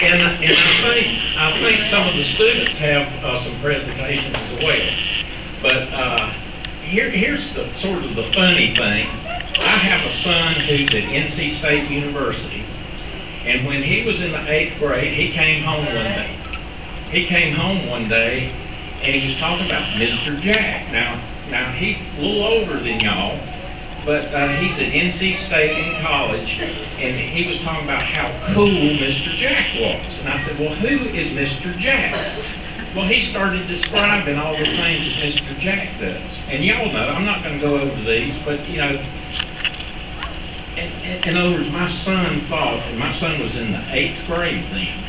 I think some of the students have some presentations as well. But here's the sort of the funny thing. I have a son who's at NC State University, and when he was in the 8th grade, he came home one day. He came home one day, and he was talking about Mr. Jack. Now he's a little older than y'all, but he's at NC State in college, and he was talking about how cool Mr. Jack was. And I said, well, who is Mr. Jack? Well, he started describing all the things that Mr. Jack does. And y'all know, I'm not going to go over these, but, you know, in other words, my son thought, and my son was in the 8th grade then,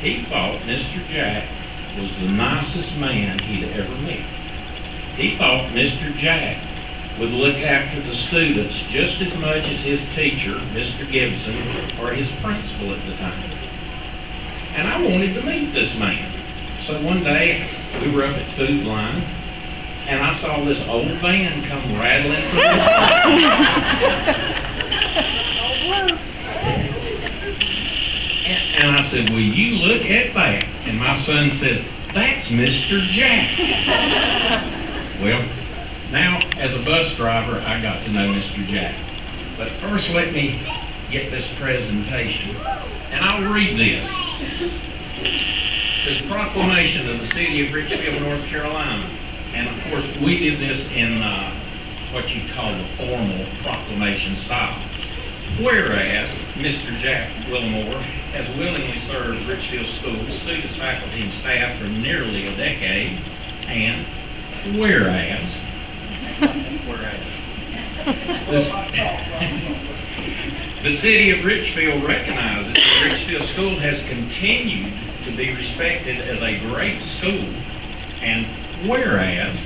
he thought Mr. Jack was the nicest man he'd ever met. He thought Mr. Jack would look after the students just as much as his teacher, Mr. Gibson, or his principal at the time. And I wanted to meet this man. So one day, we were up at Food Line, and I saw this old van come rattling through the and I said, will you look at that? And my son says, that's Mr. Jack. Well, now, as a bus driver, I got to know Mr. Jack. But first, let me get this presentation, and I'll read this. This proclamation of the city of Richfield, North Carolina. And, of course, we did this in what you call the formal proclamation style. Whereas Mr. Jack Wilmore has willingly served Richfield schools, students, faculty, and staff for nearly a decade, and whereas the city of Richfield recognizes that Richfield School has continued to be respected as a great school, and whereas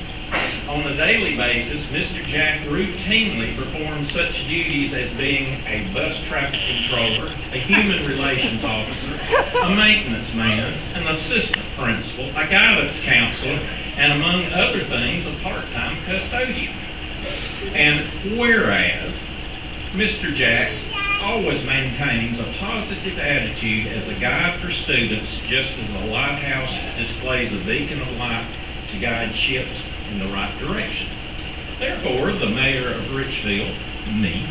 on a daily basis, Mr. Jack routinely performs such duties as being a bus traffic controller, a human relations officer, a maintenance man, an assistant principal, a guidance counselor, and among other things, a part-time custodian. And whereas Mr. Jack always maintains a positive attitude as a guide for students, just as a lighthouse displays a beacon of light to guide ships in the right direction. Therefore, the mayor of Richfield, me,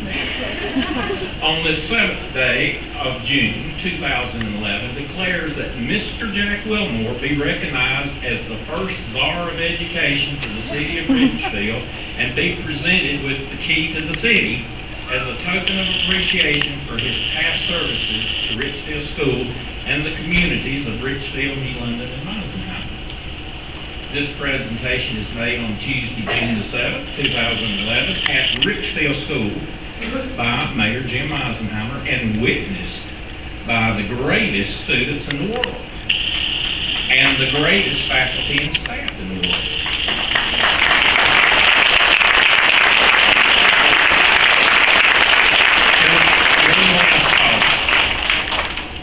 on this 7th day of June 2011, declares that Mr. Jack Wilmore be recognized as the first czar of education for the city of Richfield and be presented with the key to the city as a token of appreciation for his past services to Richfield School and the communities of Richfield, New London, and Eisenhower. This presentation is made on Tuesday, June the 7th, 2011, at Richfield School by Mayor Jim Eisenhower and witnessed by the greatest students in the world and the greatest faculty and staff in the world.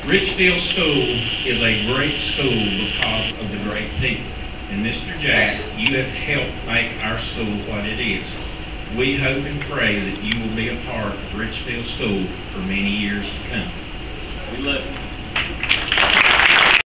Richfield School is a great school because of the great people. And Mr. Jack, you have helped make our school what it is. We hope and pray that you will be a part of Richfield School for many years to come. We love you.